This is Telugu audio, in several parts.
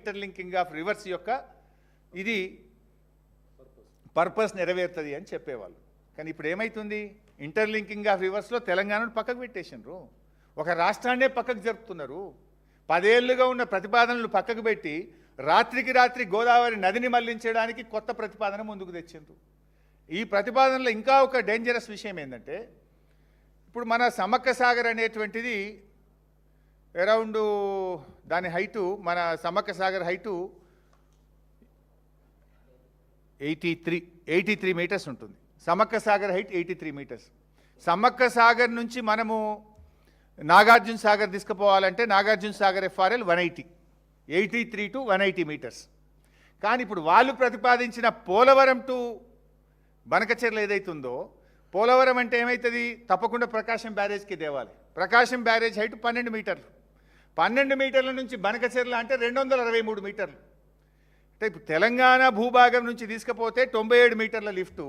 ఇంటర్లింకింగ్ ఆఫ్ రివర్స్ యొక్క ఇది పర్పస్ నెరవేరుతుంది అని చెప్పేవాళ్ళు. కానీ ఇప్పుడు ఏమవుతుంది, ఇంటర్లింకింగ్ ఆఫ్ రివర్స్లో తెలంగాణను పక్కకు పెట్టేసినారు, ఒక రాష్ట్రాన్నే పక్కకు జరుపుతున్నారు. 10 ఏళ్లుగా ఉన్న ప్రతిపాదనలు పక్కకు పెట్టి రాత్రికి రాత్రి గోదావరి నదిని మళ్లించడానికి కొత్త ప్రతిపాదన ముందుకు తెచ్చిండ్రు. ఈ ప్రతిపాదనలో ఇంకా ఒక డేంజరస్ విషయం ఏంటంటే, ఇప్పుడు మన సమ్మక్క సాగర్ అనేటువంటిది అరౌండ్ దాని హైటు, మన సమ్మక్క సాగర్ హైటు 83 మీటర్స్ ఉంటుంది. Sammakka Sagar height 83 metres. సమ్మక్క సాగర్ నుంచి మనము నాగార్జున సాగర్ తీసుకుపోవాలంటే Nagarjuna Sagar FRL 180 to 180 metres. కానీ ఇప్పుడు వాళ్ళు ప్రతిపాదించిన పోలవరం టు బనకచెర్ల ఏదైతుందో, పోలవరం అంటే ఏమవుతుంది, తప్పకుండా ప్రకాశం బ్యారేజ్కి తేవాలి. ప్రకాశం బ్యారేజ్ హైట్ 12 మీటర్లు. 12 మీటర్ల నుంచి బనకచెర్ల అంటే 263 మీటర్లు. అంటే ఇప్పుడు తెలంగాణ భూభాగం నుంచి తీసుకపోతే 97 మీటర్ల లిఫ్టు,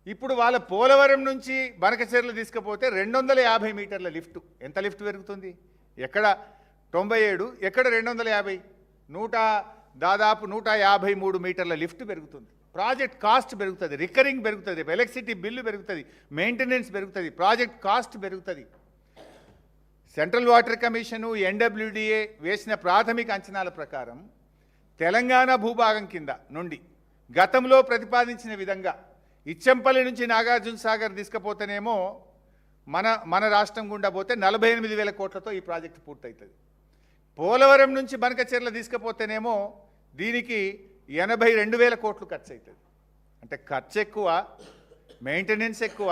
ఇప్పుడు వాళ్ళ పోలవరం నుంచి బనకచెర్ల తీసుకపోతే 250 మీటర్ల లిఫ్టు. ఎంత లిఫ్ట్ పెరుగుతుంది? ఎక్కడ 97, ఎక్కడ 250, దాదాపు 153 మీటర్ల లిఫ్ట్ పెరుగుతుంది. ప్రాజెక్ట్ కాస్ట్ పెరుగుతుంది, రికరింగ్ పెరుగుతుంది, ఎలక్ట్రిసిటీ బిల్లు పెరుగుతుంది, మెయింటెనెన్స్ పెరుగుతుంది, ప్రాజెక్ట్ కాస్ట్ పెరుగుతుంది. సెంట్రల్ వాటర్ కమిషను, NWDA వేసిన ప్రాథమిక అంచనాల ప్రకారం తెలంగాణ భూభాగం కింద నుండి గతంలో ప్రతిపాదించిన విధంగా ఇచ్చంపల్లి నుంచి నాగార్జున సాగర్ తీసుకుపోతేనేమో మన రాష్ట్రం గుండా పోతే 48,000 కోట్లతో ఈ ప్రాజెక్టు పూర్తవుతుంది. పోలవరం నుంచి బనకచెర్ల తీసుకుపోతేనేమో దీనికి 82,000 కోట్లు ఖర్చు అవుతుంది. అంటే ఖర్చు ఎక్కువ, మెయింటెనెన్స్ ఎక్కువ,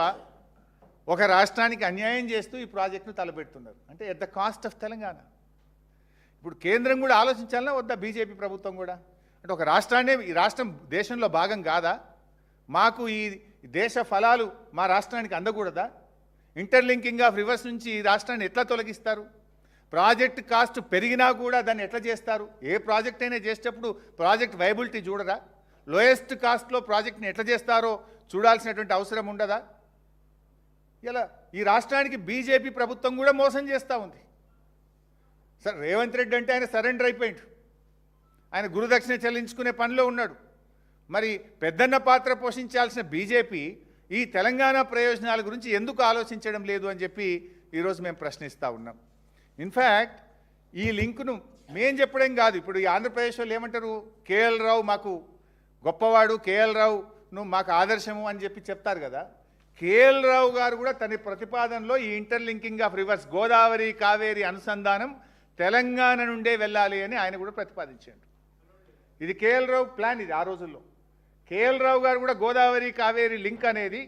ఒక రాష్ట్రానికి అన్యాయం చేస్తూ ఈ ప్రాజెక్టును తలపెడుతున్నారు. అంటే at the cost of Telangana. ఇప్పుడు కేంద్రం కూడా ఆలోచించాలన్నా వద్దా, బీజేపీ ప్రభుత్వం కూడా? అంటే ఒక రాష్ట్రాన్ని, ఈ రాష్ట్రం దేశంలో భాగం కాదా? మాకు ఈ దేశ ఫలాలు మా రాష్ట్రానికి అందకూడదా? ఇంటర్లింకింగ్ ఆఫ్ రివర్స్ నుంచి ఈ రాష్ట్రాన్ని ఎట్లా తొలగిస్తారు? ప్రాజెక్ట్ కాస్ట్ పెరిగినా కూడా దాన్ని ఎట్లా చేస్తారు? ఏ ప్రాజెక్ట్ అయినా చేసేటప్పుడు ప్రాజెక్ట్ వైబిలిటీ చూడరా? లోయెస్ట్ కాస్ట్లో ప్రాజెక్ట్ని ఎట్లా చేస్తారో చూడాల్సినటువంటి అవసరం ఉండదా? ఇలా ఈ రాష్ట్రానికి బీజేపీ ప్రభుత్వం కూడా మోసం చేస్తూ ఉంది. సార్ రేవంత్ రెడ్డి అంటే ఆయన సరెండర్ అయిపోయిండు, ఆయన గురుదక్షిణ చెల్లించుకునే పనిలో ఉన్నాడు. మరి పెద్దన్న పాత్ర పోషించాల్సిన బీజేపీ ఈ తెలంగాణ ప్రయోజనాల గురించి ఎందుకు ఆలోచించడం లేదు అని చెప్పి ఈరోజు మేము ప్రశ్నిస్తూ ఉన్నాం. ఇన్ఫ్యాక్ట్ ఈ లింకును మేం చెప్పడం కాదు, ఇప్పుడు ఈ ఆంధ్రప్రదేశ్ వాళ్ళు ఏమంటారు, కేఎల్ రావు మాకు గొప్పవాడు, కేఎల్ రావును మాకు ఆదర్శము అని చెప్పి చెప్తారు కదా. కేఎల్ రావు గారు కూడా తన ప్రతిపాదనలో ఈ interlinking of reverse, Godavari Kaveri అనుసంధానం తెలంగాణ నుండే వెళ్ళాలి అని ఆయన కూడా ప్రతిపాదించాడు. ఇది కేఎల్ రావు ప్లాన్. ఇది ఆ రోజుల్లో కేఎల్ రావు గారు కూడా గోదావరి కావేరి లింక్ అనేది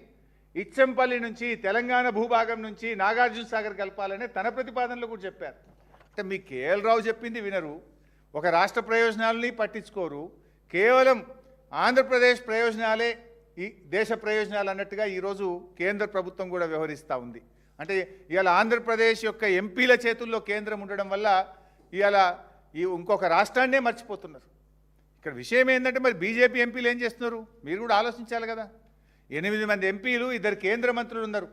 ఇచ్చంపల్లి నుంచి తెలంగాణ భూభాగం నుంచి నాగార్జున సాగర్ కలపాలనే తన ప్రతిపాదనలో కూడా చెప్పారు. అంటే మీ కేఎల్ రావు చెప్పింది వినరు, ఒక రాష్ట్ర ప్రయోజనాలని పట్టించుకోరు, కేవలం ఆంధ్రప్రదేశ్ ప్రయోజనాలే ఈ దేశ ప్రయోజనాలు అన్నట్టుగా ఈరోజు కేంద్ర ప్రభుత్వం కూడా వ్యవహరిస్తూ ఉంది. అంటే ఇవాళ ఆంధ్రప్రదేశ్ యొక్క ఎంపీల చేతుల్లో కేంద్రం ఉండడం వల్ల ఇవాళ ఇంకొక రాష్ట్రాన్నే మర్చిపోతున్నారు. ఇక్కడ విషయం ఏంటంటే మరి బీజేపీ ఎంపీలు ఏం చేస్తున్నారు మీరు కూడా ఆలోచించాలి కదా. 8 మంది ఎంపీలు, 2 కేంద్ర మంత్రులు ఉన్నారు,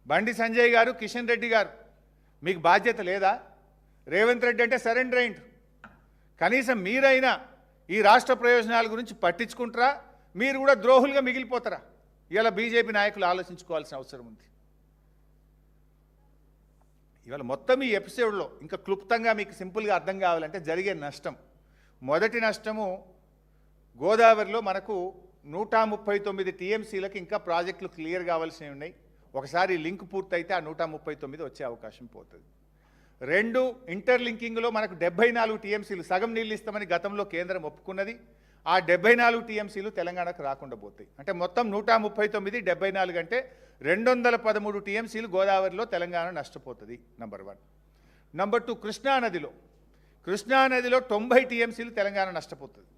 బండి సంజయ్ గారు, కిషన్ రెడ్డి గారు. మీకు బాధ్యత లేదా? రేవంత్ రెడ్డి అంటే సరెండర్ అయిండు. కనీసం మీరైనా ఈ రాష్ట్ర ప్రయోజనాల గురించి పట్టించుకుంటారా? మీరు కూడా ద్రోహులుగా మిగిలిపోతారా? ఇవాళ బీజేపీ నాయకులు ఆలోచించుకోవాల్సిన అవసరం ఉంది. ఇవాళ మొత్తం ఈ ఎపిసోడ్లో ఇంకా క్లుప్తంగా మీకు సింపుల్గా అర్థం కావాలంటే జరిగే నష్టం, మొదటి నష్టము గోదావరిలో మనకు 139 టీఎంసీలకు ఇంకా ప్రాజెక్టులు క్లియర్ కావాల్సినవి ఉన్నాయి. ఒకసారి లింక్ పూర్తయితే ఆ 139 వచ్చే అవకాశం పోతుంది. 2 ఇంటర్లింకింగ్లో మనకు 74 టీఎంసీలు సగం నీళ్ళు ఇస్తామని గతంలో కేంద్రం ఒప్పుకున్నది. ఆ 74 టీఎంసీలు తెలంగాణకు రాకుండా పోతాయి. అంటే మొత్తం 139, 74 అంటే 213 టీఎంసీలు గోదావరిలో తెలంగాణ నష్టపోతుంది. నంబర్ 1. నంబర్ 2, కృష్ణానదిలో 90 టీఎంసీలు తెలంగాణ నష్టపోతుంది.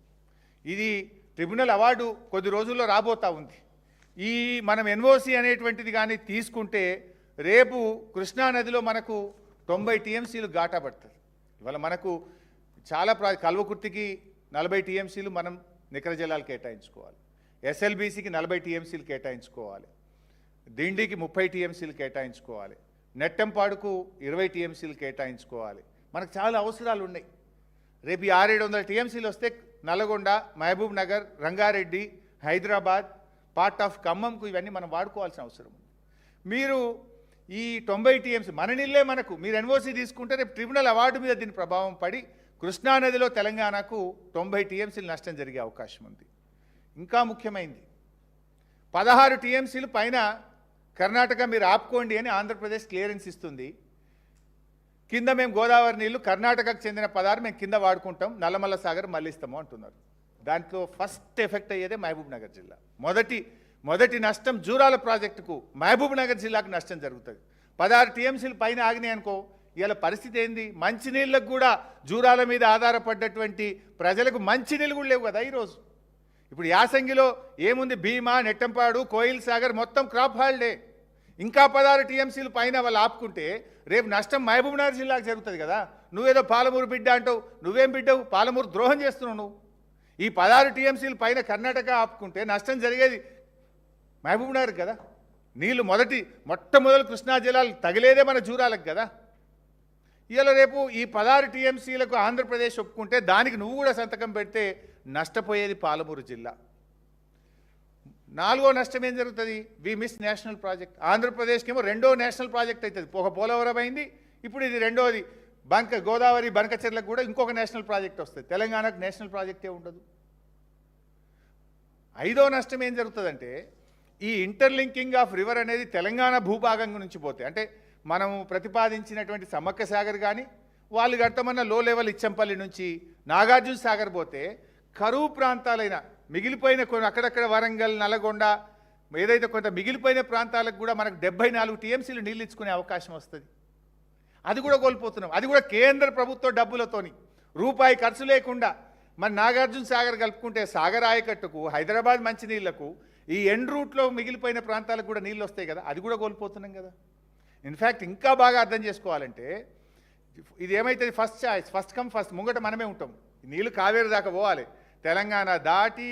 ఇది ట్రిబ్యునల్ అవార్డు కొద్ది రోజుల్లో రాబోతా ఉంది. ఈ మనం ఎన్ఓసి అనేటువంటిది కానీ తీసుకుంటే రేపు కృష్ణానదిలో మనకు 90 టీఎంసీలు ఘాటా పడుతుంది. ఇవాళ మనకు చాలా కల్వకుర్తికి 40 టీఎంసీలు మనం నికర జలాలు కేటాయించుకోవాలి, ఎస్ఎల్బీసీకి 40 టీఎంసీలు కేటాయించుకోవాలి, దిండికి 30 టీఎంసీలు కేటాయించుకోవాలి, నెట్టంపాడుకు 20 టీఎంసీలు కేటాయించుకోవాలి. మనకు చాలా అవసరాలు ఉన్నాయి. రేపు 600-700 టీఎంసీలు వస్తే నల్గొండ, మహబూబ్ నగర్, రంగారెడ్డి, హైదరాబాద్, పార్ట్ ఆఫ్ ఖమ్మంకు ఇవన్నీ మనం వాడుకోవాల్సిన అవసరం ఉంది. మీరు ఈ 90 టీఎంసీ మన నీళ్ళే మనకు, మీరు ఎన్ఓసీ తీసుకుంటే రేపు ట్రిబ్యునల్ అవార్డు మీద దీని ప్రభావం పడి కృష్ణానదిలో తెలంగాణకు 90 టీఎంసీలు నష్టం జరిగే అవకాశం ఉంది. ఇంకా ముఖ్యమైనది 16 టీఎంసీలు పైన కర్ణాటక మీరు ఆపుకోండి అని ఆంధ్రప్రదేశ్ క్లియరెన్స్ ఇస్తుంది. కింద మేము గోదావరి నీళ్లు కర్ణాటకకు చెందిన 16 మేము కింద వాడుకుంటాం, నల్లమల్ల సాగర్ మళ్ళిస్తాము అంటున్నారు. దాంట్లో ఫస్ట్ ఎఫెక్ట్ అయ్యేదే మహబూబ్ నగర్ జిల్లా. మొదటి నష్టం జూరాల ప్రాజెక్టుకు మహబూబ్ నగర్ జిల్లాకు నష్టం జరుగుతుంది. 16 టీఎంసీలు పైన ఆగినాయి అనుకో, ఇవాళ పరిస్థితి ఏంది? మంచినీళ్ళకు కూడా జూరాల మీద ఆధారపడ్డటువంటి ప్రజలకు మంచినీళ్ళు కూడా లేవు కదా ఈరోజు. ఇప్పుడు యాసంగిలో ఏముంది? భీమా, నెట్టంపాడు, కోయిల్ సాగర్ మొత్తం క్రాప్ హాలిడే. ఇంకా 16 టీఎంసీలు పైన వాళ్ళు ఆపుకుంటే రేపు నష్టం మహబూబ్ నగర్ జిల్లాకు జరుగుతుంది కదా. నువ్వేదో పాలమూరు బిడ్డ అంటావు, నువ్వేం బిడ్డవు? పాలమూరు ద్రోహం చేస్తున్నావు నువ్వు. ఈ 16 టీఎంసీలు పైన కర్ణాటక ఆపుకుంటే నష్టం జరిగేది మహబూబ్ నగర్ కదా. నీళ్ళు మొట్టమొదలు కృష్ణా జిల్లాలు తగిలేదే మన జూరాలకు కదా. ఇవాళ రేపు ఈ 16 టీఎంసీలకు ఆంధ్రప్రదేశ్ ఒప్పుకుంటే దానికి నువ్వు కూడా సంతకం పెడితే నష్టపోయేది పాలమూరు జిల్లా. 4వ నష్టం ఏం జరుగుతుంది? We miss national project. ఆంధ్రప్రదేశ్కి ఏమో 2వ నేషనల్ ప్రాజెక్ట్ అవుతుంది. ఒక పోలవరం అయింది, ఇప్పుడు ఇది 2వది. గోదావరి బనకచెర్లకు కూడా ఇంకొక నేషనల్ ప్రాజెక్ట్ వస్తుంది. తెలంగాణకు నేషనల్ ప్రాజెక్టే ఉండదు. 5వ నష్టం ఏం జరుగుతుందంటే ఈ ఇంటర్లింకింగ్ ఆఫ్ రివర్ అనేది తెలంగాణ భూభాగం నుంచి పోతే, అంటే మనము ప్రతిపాదించినటువంటి సమ్మక్క సాగర్ కానీ వాళ్ళు కడతామన్న లో లెవెల్ ఇచ్చంపల్లి నుంచి నాగార్జున సాగర్ పోతే కరువు ప్రాంతాలైన మిగిలిపోయిన కొన్ని అక్కడక్కడ వరంగల్, నల్గొండ ఏదైతే కొంత మిగిలిపోయిన ప్రాంతాలకు కూడా మనకు 74 టీఎంసీలు నీళ్ళు ఇచ్చుకునే అవకాశం వస్తుంది. అది కూడా కోల్పోతున్నాం. అది కూడా కేంద్ర ప్రభుత్వ డబ్బులతోని, రూపాయి ఖర్చు లేకుండా మన నాగార్జున సాగర్ కలుపుకుంటే సాగర్ ఆయకట్టుకు, హైదరాబాద్ మంచినీళ్లకు, ఈ ఎండ్ రూట్లో మిగిలిపోయిన ప్రాంతాలకు కూడా నీళ్ళు వస్తాయి కదా. అది కూడా కోల్పోతున్నాం కదా. ఇన్ఫ్యాక్ట్ ఇంకా బాగా అర్థం చేసుకోవాలంటే ఇది ఏమైతుంది? First choice, first come first, ముంగట మనమే ఉంటాం. నీళ్ళు కావేరు దాకా పోవాలి, తెలంగాణ దాటి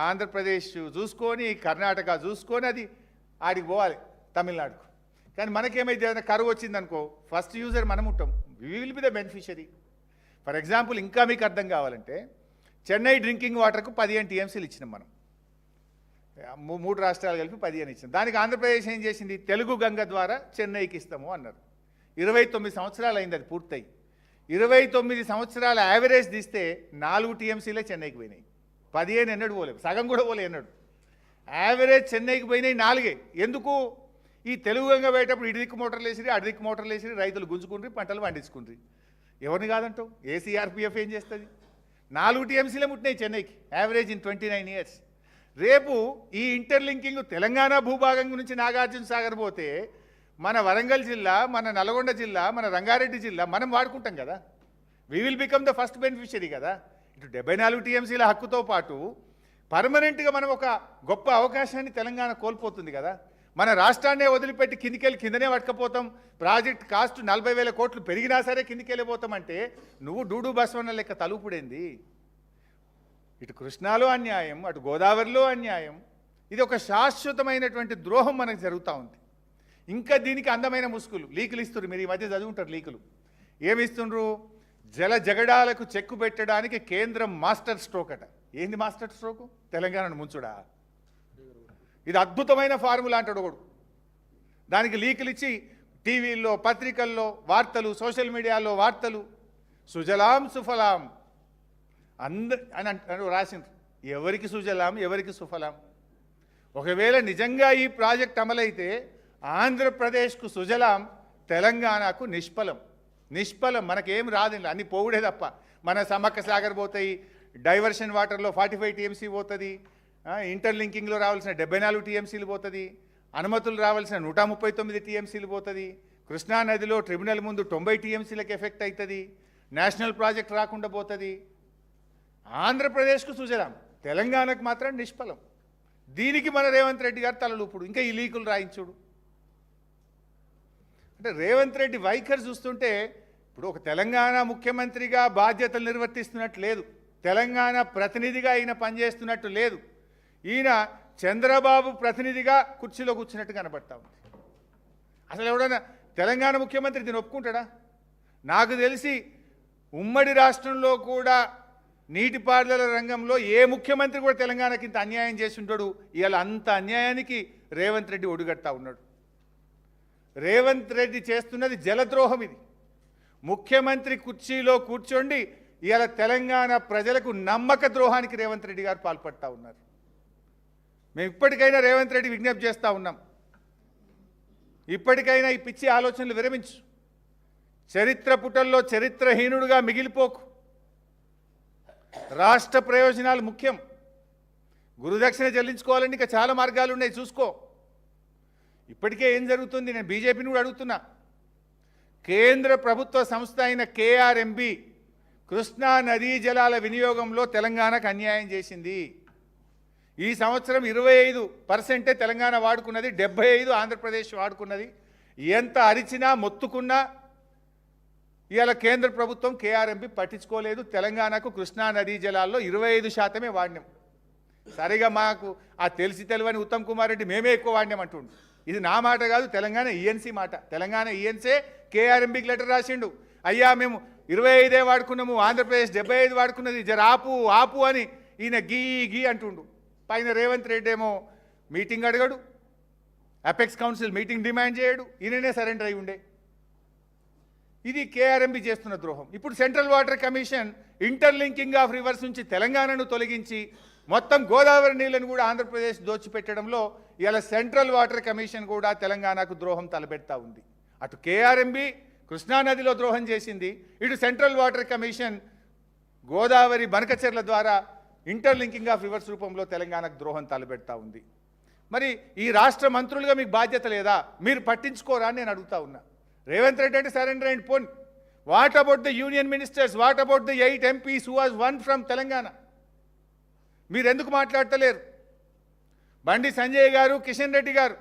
ఆంధ్రప్రదేశ్ చూసుకొని కర్ణాటక చూసుకొని అది ఆడికి పోవాలి తమిళనాడుకు. కానీ మనకేమైతే ఏదైనా కరువు వచ్చిందనుకో ఫస్ట్ యూజర్ మనం ఉంటాం. We will be the beneficiary. For example ఇంకా మీకు అర్థం కావాలంటే చెన్నై డ్రింకింగ్ వాటర్కు 15 టీఎంసీలు ఇచ్చినాం మనం. 3 రాష్ట్రాలు కలిపి 15 ఇచ్చినాం. దానికి ఆంధ్రప్రదేశ్ ఏం చేసింది? తెలుగు గంగ ద్వారా చెన్నైకి ఇస్తాము అన్నారు. 29 సంవత్సరాలు అయింది అది పూర్తయి. 29 సంవత్సరాల యావరేజ్ తీస్తే 4 టీఎంసీలే చెన్నైకి పోయినాయి. 15 ఎన్నడు పోలేదు, సగం కూడా పోలే ఎన్నడు. యావరేజ్ చెన్నైకి పోయినాయి 4. ఎందుకు? ఈ తెలుగు గంగ పోయేటప్పుడు ఇటు దిక్కు మోటార్లు వేసిరి, అటు దిక్కు మోటార్లు వేసిరి, రైతులు గుంజుకుండ్రి, పంటలు పండించుకుండ్రి. ఎవరిని కాదంటావు? ఏసీఆర్పీఎఫ్ ఏం చేస్తుంది? 4 టీఎంసీలే ముట్టినాయి చెన్నైకి యావరేజ్ ఇన్ 29 ఇయర్స్. రేపు ఈ ఇంటర్లింకింగ్ తెలంగాణ భూభాగం నుంచి నాగార్జున సాగర్ పోతే మన వరంగల్ జిల్లా, మన నల్గొండ జిల్లా, మన రంగారెడ్డి జిల్లా మనం వాడుకుంటాం కదా. We will become the first beneficiary కదా. ఇటు 74 టీఎంసీల హక్కుతో పాటు పర్మనెంట్గా మనం ఒక గొప్ప అవకాశాన్ని తెలంగాణ కోల్పోతుంది కదా. మన రాష్ట్రాన్నే వదిలిపెట్టి కిందనే పట్టుకపోతాం. ప్రాజెక్ట్ కాస్ట్ 40,000 కోట్లు పెరిగినా సరే కిందికెళ్ళిపోతామంటే నువ్వు డూడు బస్వన్న లెక్క తలుపుడేంది? ఇటు కృష్ణాలో అన్యాయం, అటు గోదావరిలో అన్యాయం. ఇది ఒక శాశ్వతమైనటువంటి ద్రోహం మనకు జరుగుతూ ఉంది. ఇంకా దీనికి అందమైన ముసుగులు, లీకులు ఇస్తున్నారు. మీరు ఈ మధ్య చదువుంటారు లీకులు. ఏమి ఇస్తుండ్రు? జల జగడాలకు చెక్కు పెట్టడానికి కేంద్రం మాస్టర్ స్ట్రోక్ అట. ఏంది మాస్టర్ స్ట్రోకు? తెలంగాణను ముంచుడా? ఇది అద్భుతమైన ఫార్ములా అంటాడు ఒకడు. దానికి లీకులు ఇచ్చి టీవీల్లో, పత్రికల్లో వార్తలు, సోషల్ మీడియాలో వార్తలు, సుజలాం సుఫలాం అని రాసిండ్రు. ఎవరికి సుజలాం, ఎవరికి సుఫలాం? ఒకవేళ నిజంగా ఈ ప్రాజెక్ట్ అమలైతే ఆంధ్రప్రదేశ్కు సుజలాం, తెలంగాణకు నిష్ఫలం. మనకేం రాదు, అన్ని పోవుడే తప్ప. మన సమ్మక్క సాగర్ పోతాయి, డైవర్షన్ వాటర్లో 45 టీఎంసీ పోతుంది, ఇంటర్లింకింగ్లో రావాల్సిన 74 టీఎంసీలు పోతుంది, అనుమతులు రావాల్సిన 139 టీఎంసీలు పోతుంది, కృష్ణానదిలో ట్రిబ్యునల్ ముందు 90 టీఎంసీలకు ఎఫెక్ట్ అవుతుంది, నేషనల్ ప్రాజెక్ట్ రాకుండా పోతుంది. ఆంధ్రప్రదేశ్కు సుజలాం, తెలంగాణకు మాత్రం నిష్ఫలం. దీనికి మన రేవంత్ రెడ్డి గారు తలలూపుడు, ఇంకా ఈ లీకులు రాయించుడు. అంటే రేవంత్ రెడ్డి వైఖరి చూస్తుంటే ఇప్పుడు ఒక తెలంగాణ ముఖ్యమంత్రిగా బాధ్యతలు నిర్వర్తిస్తున్నట్టు లేదు, తెలంగాణ ప్రతినిధిగా ఈయన పనిచేస్తున్నట్టు లేదు. ఈయన చంద్రబాబు ప్రతినిధిగా కుర్చీలో కూర్చున్నట్టు కనబడతా ఉంది. అసలు ఎవడైనా తెలంగాణ ముఖ్యమంత్రి దీన్ని ఒప్పుకుంటాడా? నాకు తెలిసి ఉమ్మడి రాష్ట్రంలో కూడా నీటిపారుదల రంగంలో ఏ ముఖ్యమంత్రి కూడా తెలంగాణకి ఇంత అన్యాయం చేసి ఉంటాడు. ఇవాళ అంత అన్యాయానికి రేవంత్ రెడ్డి ఒడిగడతా ఉన్నాడు. రేవంత్ రెడ్డి చేస్తున్నది జలద్రోహం. ఇది ముఖ్యమంత్రి కుర్చీలో కూర్చోండి ఇవాళ తెలంగాణ ప్రజలకు నమ్మక ద్రోహానికి రేవంత్ రెడ్డి గారు పాల్పడతా ఉన్నారు. మేము ఇప్పటికైనా రేవంత్ రెడ్డి విజ్ఞప్తి చేస్తూ ఉన్నాం, ఇప్పటికైనా ఈ పిచ్చి ఆలోచనలు విరమించు. చరిత్ర పుటల్లో చరిత్రహీనుడుగా మిగిలిపోకు. రాష్ట్ర ప్రయోజనాలు ముఖ్యం. గురుదక్షిణ చెల్లించుకోవాలంటే ఇంకా చాలా మార్గాలు ఉన్నాయి, చూసుకో. ఇప్పటికే ఏం జరుగుతుంది, నేను బీజేపీని కూడా అడుగుతున్నా. కేంద్ర ప్రభుత్వ సంస్థ అయిన కేఆర్ఎంబి కృష్ణా నదీ జలాల వినియోగంలో తెలంగాణకు అన్యాయం చేసింది. ఈ సంవత్సరం 25% తెలంగాణ వాడుకున్నది, 75% ఆంధ్రప్రదేశ్ వాడుకున్నది. ఎంత అరిచినా మొత్తుకున్నా ఇవాళ కేంద్ర ప్రభుత్వం కేఆర్ఎంబి పట్టించుకోలేదు. తెలంగాణకు కృష్ణా నదీ జలాల్లో 25% వాడినాం. సరిగా మాకు ఆ తెలిసి తెలివని ఉత్తమ్ కుమార్ రెడ్డి మేమే ఎక్కువ వాడినాం అంటుండు. ఇది నా మాట కాదు, తెలంగాణ ఈఎన్సీ మాట. తెలంగాణ ఈఎన్సీ కేఆర్ఎంబికి లెటర్ రాసిండు, అయ్యా మేము 25 వాడుకున్నాము, ఆంధ్రప్రదేశ్ 75 వాడుకున్నది, జర ఆపు ఆపు అని ఈయన గీ గీ అంటుండు. పైన రేవంత్ రెడ్డి ఏమో మీటింగ్ అడగడు, అపెక్స్ కౌన్సిల్ మీటింగ్ డిమాండ్ చేయడు, ఈయననే సరెండర్ అయి ఉండే. ఇది కేఆర్ఎంబి చేస్తున్న ద్రోహం. ఇప్పుడు central water commission interlinking of reverse నుంచి తెలంగాణను తొలగించి మొత్తం గోదావరి నీళ్లను కూడా ఆంధ్రప్రదేశ్ దోచిపెట్టడంలో ఇలా సెంట్రల్ వాటర్ కమిషన్ కూడా తెలంగాణకు ద్రోహం తలపెడతా ఉంది. అటు కేఆర్ఎంబి కృష్ణానదిలో ద్రోహం చేసింది, ఇటు central water commission Godavari Banakacherla ద్వారా ఇంటర్లింకింగ్ ఆఫ్ రివర్స్ రూపంలో తెలంగాణకు ద్రోహం తలపెడతా ఉంది. మరి ఈ రాష్ట్ర మంత్రులుగా మీకు బాధ్యత లేదా? మీరు పట్టించుకోరా అని నేను అడుగుతా ఉన్నా. రేవంత్ రెడ్డి అంటే surrender and phone. What about the union ministers? What about the 8 MPs who was one from Telangana? మీరు ఎందుకు మాట్లాడతలేరు? బండి సంజయ్ గారు, కిషన్ రెడ్డి గారు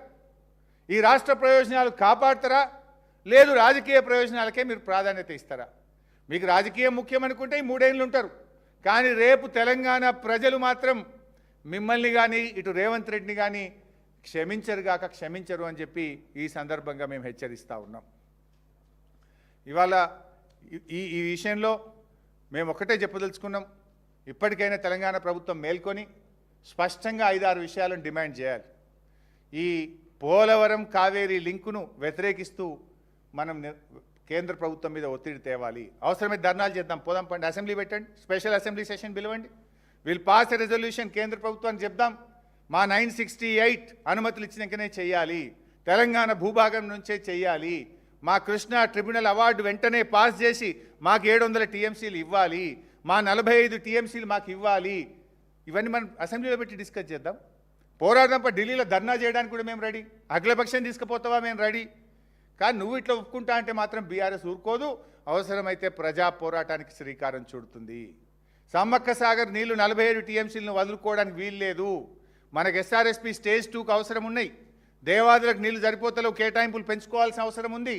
ఈ రాష్ట్ర ప్రయోజనాలు కాపాడతారా, లేదు రాజకీయ ప్రయోజనాలకే మీరు ప్రాధాన్యత ఇస్తారా? మీకు రాజకీయం ముఖ్యం అనుకుంటే ఈ 3 ఏళ్ళు ఉంటారు, కానీ రేపు తెలంగాణ ప్రజలు మాత్రం మిమ్మల్ని కానీ ఇటు రేవంత్ రెడ్డిని కానీ క్షమించరు అని చెప్పి ఈ సందర్భంగా మేము హెచ్చరిస్తూ ఉన్నాం. ఇవాళ ఈ విషయంలో మేము ఒకటే చెప్పదలుచుకున్నాం, ఇప్పటికైనా తెలంగాణ ప్రభుత్వం మేల్కొని స్పష్టంగా 5-6 విషయాలను డిమాండ్ చేయాలి. ఈ పోలవరం కావేరీ లింకును వ్యతిరేకిస్తూ మనం కేంద్ర ప్రభుత్వం మీద ఒత్తిడి తేవాలి. అవసరమైతే ధర్నాలు చేద్దాం, పోదాం పండి, అసెంబ్లీ పెట్టండి, స్పెషల్ అసెంబ్లీ సెషన్ పిలవండి, విల్ పాస్ ఎ రెజల్యూషన్ కేంద్ర ప్రభుత్వానికి చెప్దాం, మా 968 అనుమతులు ఇచ్చినాకనే చేయాలి, తెలంగాణ భూభాగం నుంచే చేయాలి, మా కృష్ణా ట్రిబ్యునల్ అవార్డు వెంటనే పాస్ చేసి మాకు 700 TMCలు ఇవ్వాలి, మా 45 TMCలు మాకు ఇవ్వాలి. ఇవన్నీ మనం అసెంబ్లీలో పెట్టి డిస్కస్ చేద్దాం, పోరాడదాం. ఢిల్లీలో ధర్నా చేయడానికి కూడా మేము రెడీ, అఖిలపక్షం తీసుకుపోతావా మేము రెడీ. కానీ నువ్వు ఇట్లా ఒప్పుకుంటా అంటే మాత్రం బీఆర్ఎస్ ఊరుకోదు, అవసరమైతే ప్రజా పోరాటానికి శ్రీకారం చుడుతుంది. సమ్మక్క సాగర్ నీళ్లు 47 TMCలను వదులుకోవడానికి వీల్లేదు. మనకు SRSP స్టేజ్ 2కు అవసరం ఉన్నాయి, దేవాదులకు నీళ్లు సరిపోతలేవు, కేటాయింపులు పెంచుకోవాల్సిన అవసరం ఉంది.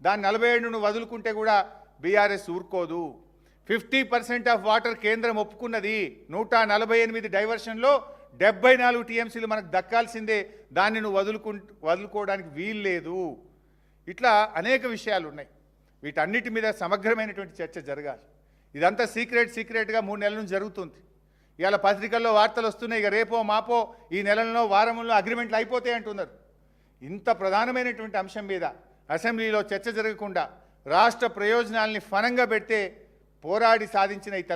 దాన్ని 47ను వదులుకుంటే కూడా బీఆర్ఎస్ ఊరుకోదు. 50% ఆఫ్ వాటర్ కేంద్రం ఒప్పుకున్నది, 148 డైవర్షన్లో 74 TMCలు మనకు దక్కాల్సిందే, దాన్ని నువ్వు వదులుకోవడానికి వీల్లేదు. ఇట్లా అనేక విషయాలు ఉన్నాయి, వీటన్నిటి మీద సమగ్రమైనటువంటి చర్చ జరగాలి. ఇదంతా సీక్రెట్గా 3 నెలల నుంచి జరుగుతుంది. ఇవాళ పత్రికల్లో వార్తలు వస్తున్నాయి, ఇక రేపో మాపో ఈ నెలల్లో వారంలో అగ్రిమెంట్లు అయిపోతాయి అంటున్నారు. ఇంత ప్రధానమైనటువంటి అంశం మీద అసెంబ్లీలో చర్చ జరగకుండా రాష్ట్ర ప్రయోజనాల్ని ఫనంగా పెడితే పోరాడి సాధించిన ఈ